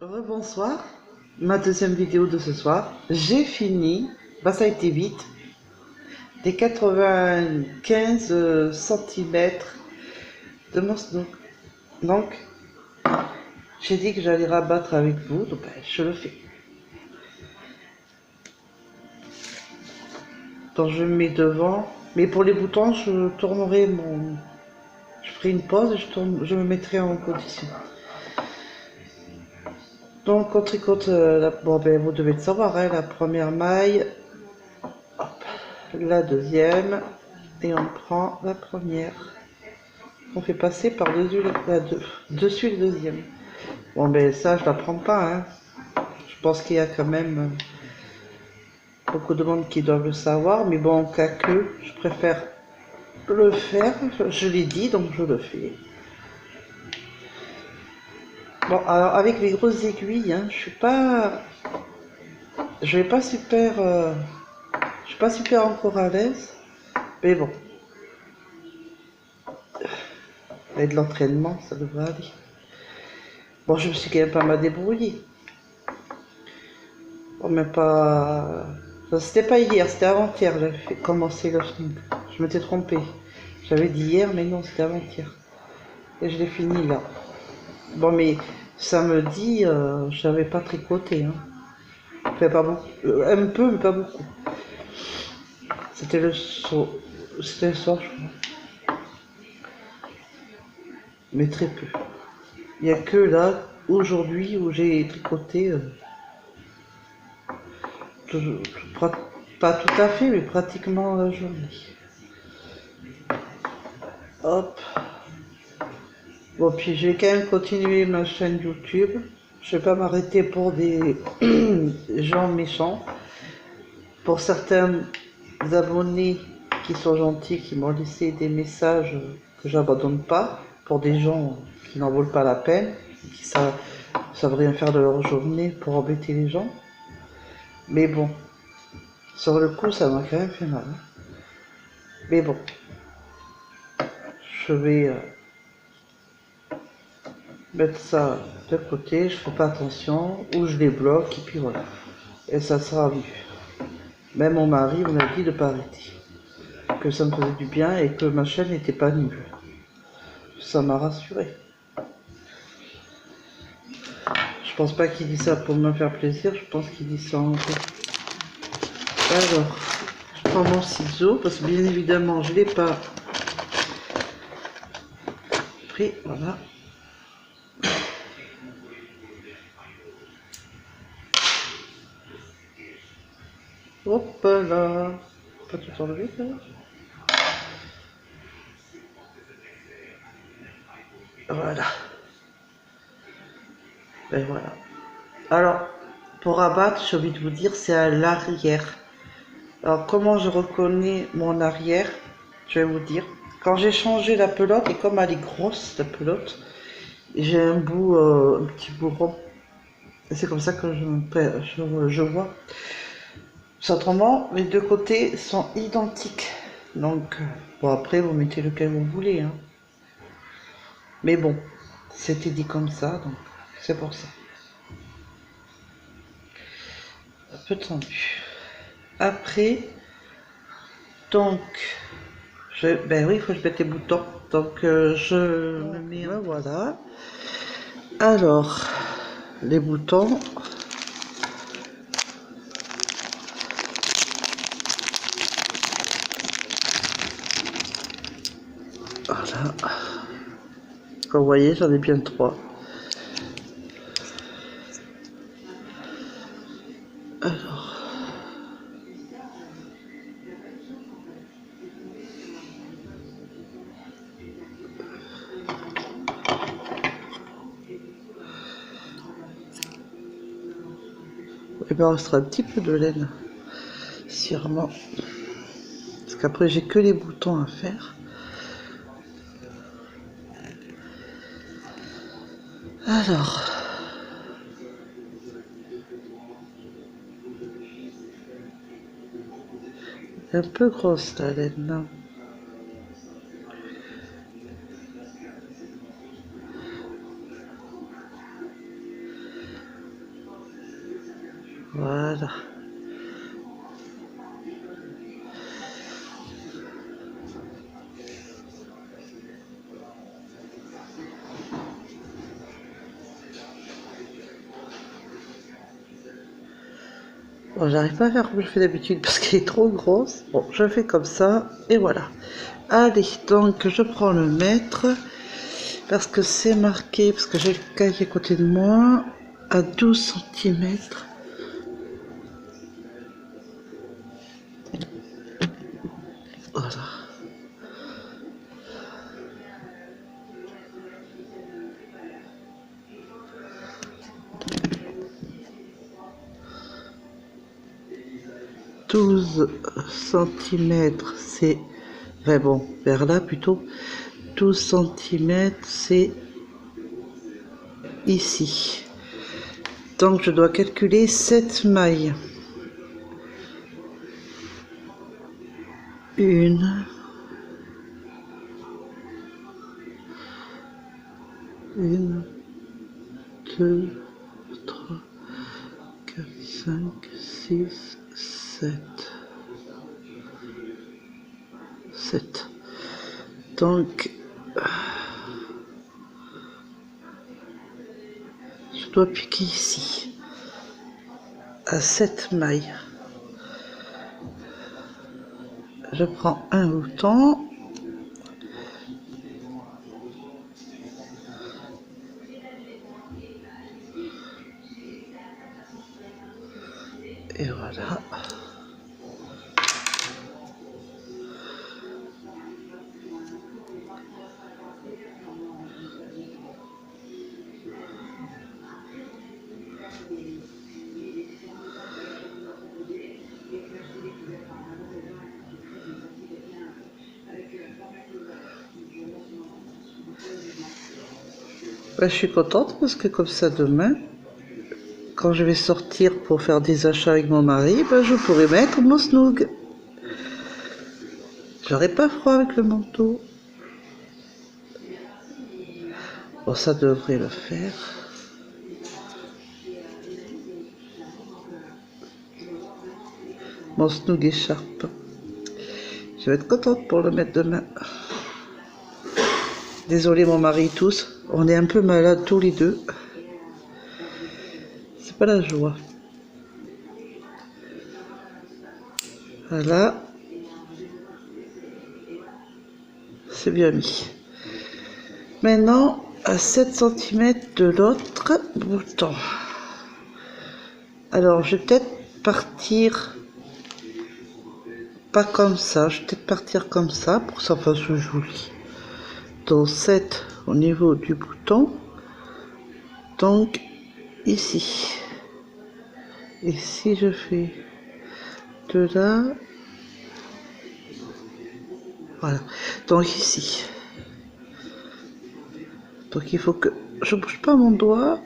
Bonsoir, ma deuxième vidéo de ce soir. J'ai fini, bah ça a été vite, des 95 centimètres de mon snook. Donc, j'ai dit que j'allais rabattre avec vous, donc je le fais. Donc je me mets devant, mais pour les boutons, je tournerai mon... Je ferai une pause et je me mettrai en position. Donc on tricote, bon ben vous devez le savoir, hein, la première maille, la deuxième, et on prend la première. On fait passer par-dessus dessus le deuxième. Bon ben ça je l'apprends pas, hein. Je pense qu'il y a quand même beaucoup de monde qui doivent le savoir, mais bon, en cas que, je préfère le faire. Je l'ai dit, donc je le fais. Bon, alors avec les grosses aiguilles, hein, je vais pas super, je suis pas super encore à l'aise, mais bon, avec de l'entraînement, ça devrait aller. Bon, je me suis quand même pas mal débrouillée. Bon, mais pas... C'était pas hier, c'était avant-hier, j'avais commencé le film. Je m'étais trompée. J'avais dit hier, mais non, c'était avant-hier. Et je l'ai fini là. Bon, mais samedi, j'avais pas tricoté. Hein. Enfin, pas beaucoup. Un peu, mais pas beaucoup. C'était le soir. C'était le soir, je crois. Mais très peu. Il n'y a que là, aujourd'hui, où j'ai tricoté. Tout- pas tout à fait, mais pratiquement la journée. Hop. Bon, puis je vais quand même continuer ma chaîne YouTube. Je vais pas m'arrêter pour des gens méchants. Pour certains abonnés qui sont gentils, qui m'ont laissé des messages que j'abandonne pas. Pour des gens qui n'en valent pas la peine, qui savent rien faire de leur journée pour embêter les gens. Mais bon, sur le coup, ça m'a quand même fait mal. Hein. Mais bon, je vais mettre ça de côté, je fais pas attention, ou je les bloque, et puis voilà. Et ça sera vu. Même mon mari m'a dit de pas arrêter. Que ça me faisait du bien et que ma chaîne n'était pas nulle. Ça m'a rassuré. Je pense pas qu'il dit ça pour me faire plaisir, je pense qu'il dit ça en fait. Alors, je prends mon ciseau, parce que bien évidemment je l'ai pas pris, voilà. Hop là. Pas tout enlever là. Voilà. Et voilà. Alors, pour abattre, j'ai envie de vous dire, c'est à l'arrière. Alors, comment je reconnais mon arrière? Je vais vous dire. Quand j'ai changé la pelote, et comme elle est grosse, la pelote, j'ai un bout, un petit bout rond. Et c'est comme ça que je vois. Autrement, les deux côtés sont identiques. Donc, bon, après, vous mettez lequel vous voulez. Hein. Mais bon, c'était dit comme ça, donc c'est pour ça. Un peu tendu. Après, donc, ben oui, il faut que je mette les boutons. Donc, je me mets. Ben voilà. Alors, les boutons. Voilà. Comme vous voyez, j'en ai bien 3. Alors. Et bien, il restera un petit peu de laine. Sûrement. Parce qu'après, j'ai que les boutons à faire. Alors. Un peu grosse la laine là. Voilà. Bon, j'arrive pas à faire comme je fais d'habitude parce qu'elle est trop grosse. Bon, je fais comme ça et voilà. Allez, donc je prends le mètre parce que c'est marqué, parce que j'ai le cahier à côté de moi, à 12 centimètres. Voilà. Douze centimètres, c'est... Enfin bon, vers là plutôt. 12 centimètres, c'est ici. Donc je dois calculer 7 mailles. Une, deux, trois, quatre, cinq, six, sept. 7. Donc, je dois piquer ici, à 7 mailles. Je prends un bouton. Et voilà. Ben, je suis contente parce que comme ça demain, quand je vais sortir pour faire des achats avec mon mari, ben, je pourrai mettre mon snoog. J'aurai pas froid avec le manteau. Bon, ça devrait le faire. Mon snoog écharpe. Je vais être contente pour le mettre demain. Désolé mon mari tous, on est un peu malades tous les deux. C'est pas la joie. Voilà. C'est bien mis. Maintenant, à 7 centimètres de l'autre bouton. Alors, je vais peut-être partir pas comme ça. Je vais peut-être partir comme ça pour que ça fasse joli. Donc, 7 au niveau du bouton. Donc, ici. Et si je fais de là... Voilà. Donc, ici. Donc il faut que je bouge pas mon doigt.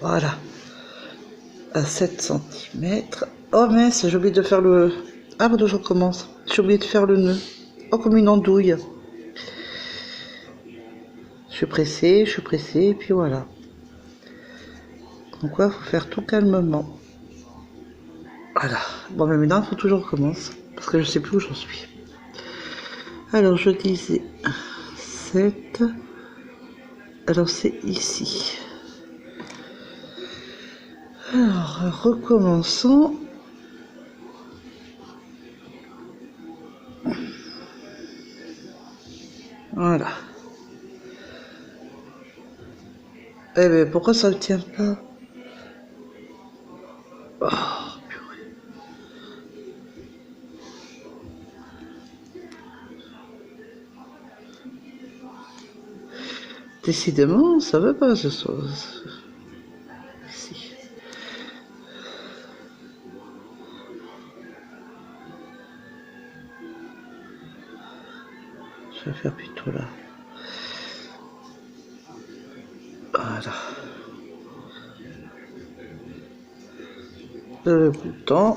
Voilà. À 7 centimètres. Oh mince, j'ai oublié de faire le... Ah pardon, je recommence. J'ai oublié de faire le nœud. Oh, comme une andouille. Je suis pressée, et puis voilà. Donc il faut faire tout calmement. Voilà. Bon, mais maintenant, il faut toujours recommencer. Parce que je sais plus où j'en suis. Alors, je disais 7. Alors, c'est ici. Alors, recommençons. Voilà. Eh ben, pourquoi ça ne tient pas? Oh, purée. Décidément, ça va pas ce soir. Ici. Je vais faire plutôt là. Voilà. Le bouton.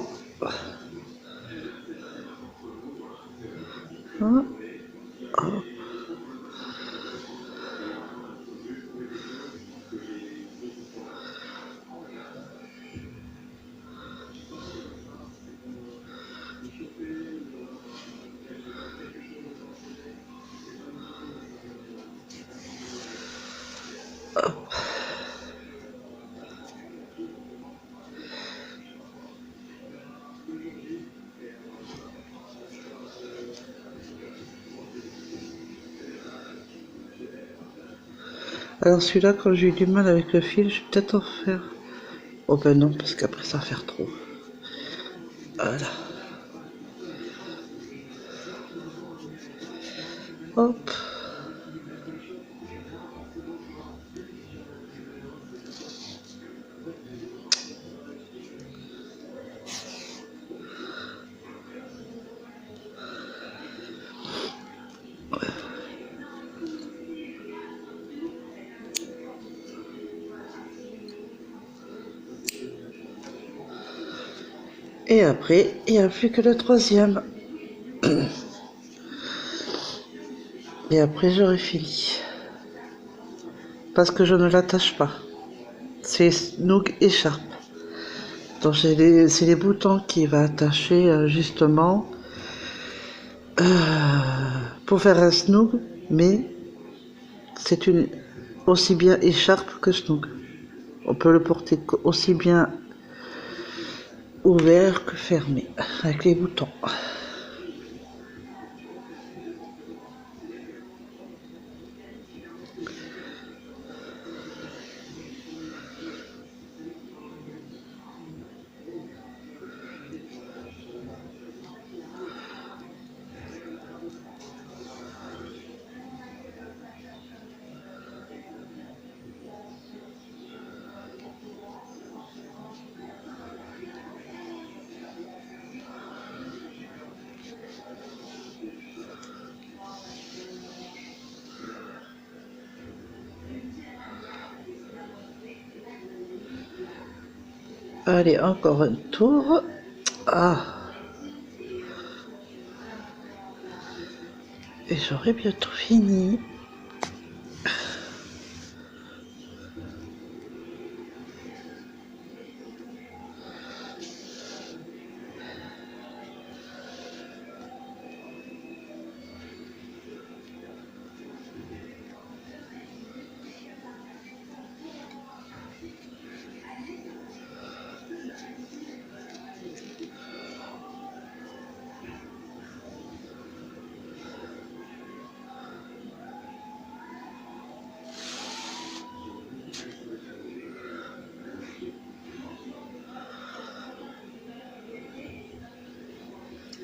Hop. Hop. Alors celui-là, quand j'ai eu du mal avec le fil, je vais peut-être en faire. Oh ben non, parce qu'après ça va faire trop. Voilà. Hop. Et après, il n'y a plus que le troisième. Et après, j'aurai fini. Parce que je ne l'attache pas. C'est Snoog Écharpe. Donc c'est les boutons qui va attacher justement pour faire un Snoog, mais c'est une aussi bien écharpe que Snoog. On peut le porter aussi bien ouvert que fermé avec les boutons. Allez, encore un tour. Ah. Et j'aurai bientôt fini.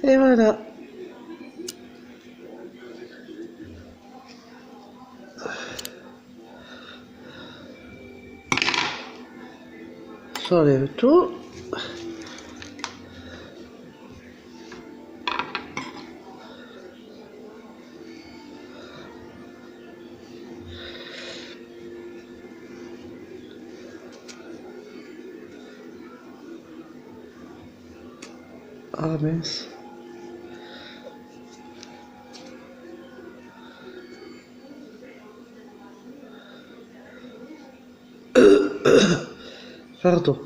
Et voilà. J'enlève tout. Ah mince. Pardon.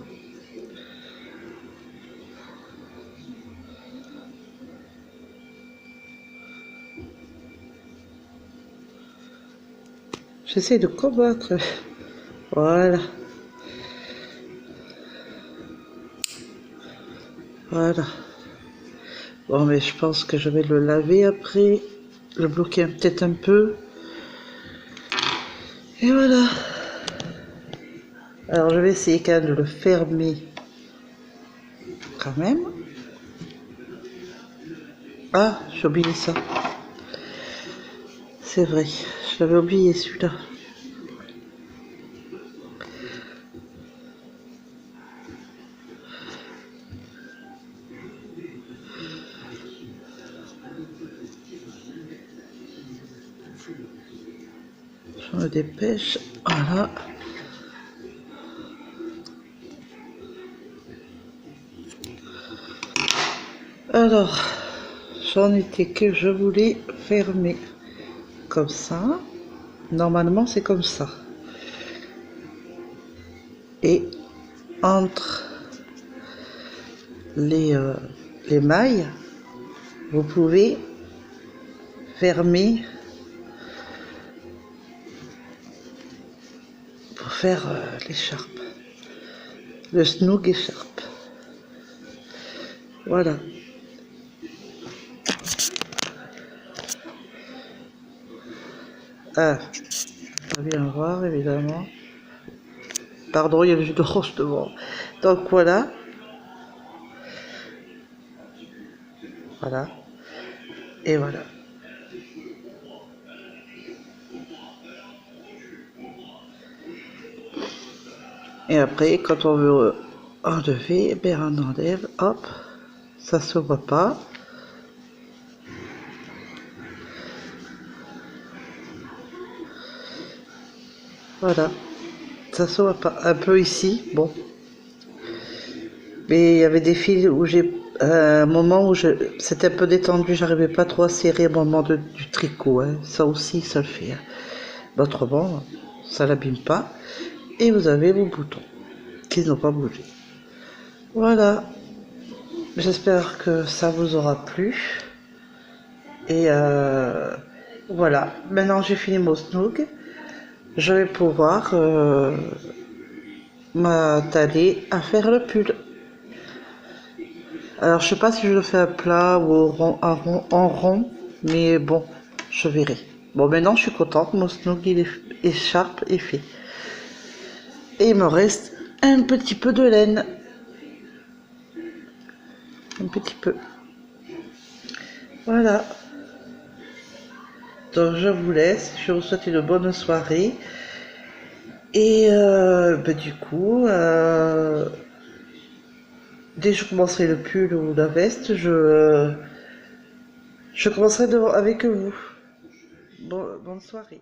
J'essaie de combattre. Voilà. Voilà. Bon, mais je pense que je vais le laver après. Le bloquer peut-être un peu. Et voilà. Alors, je vais essayer quand même de le fermer. Quand même. Ah, j'ai oublié ça. C'est vrai. Je l'avais oublié celui-là. Je me dépêche. Voilà. Alors, j'en étais que je voulais fermer comme ça. Normalement, c'est comme ça. Et entre les mailles, vous pouvez fermer faire l'écharpe. Le snoog écharpe. Voilà. Ah, on va bien voir évidemment. Pardon, il y a le jus d'orange devant. Donc voilà. Voilà. Et voilà. Et après, quand on veut enlever, ben on enlève, hop, ça se voit pas. Voilà, ça se voit pas. Un peu ici, bon. Mais il y avait des fils où j'ai, un moment où c'était un peu détendu, j'arrivais pas trop à serrer au moment du tricot. Hein. Ça aussi, ça le fait. Hein. Mais autrement, ça l'abîme pas. Et vous avez vos boutons qui n'ont pas bougé. Voilà. J'espère que ça vous aura plu. Et voilà. Maintenant, j'ai fini mon snoog. Je vais pouvoir m'atteler à faire le pull. Alors, je sais pas si je le fais à plat ou en rond, mais bon, je verrai. Bon, maintenant, je suis contente. Mon snoog, il est écharpe est fait. Et il me reste un petit peu de laine. Un petit peu. Voilà. Donc, je vous laisse. Je vous souhaite une bonne soirée. Et ben, du coup, dès que je commencerai le pull ou la veste, je commencerai avec vous. Bonne soirée.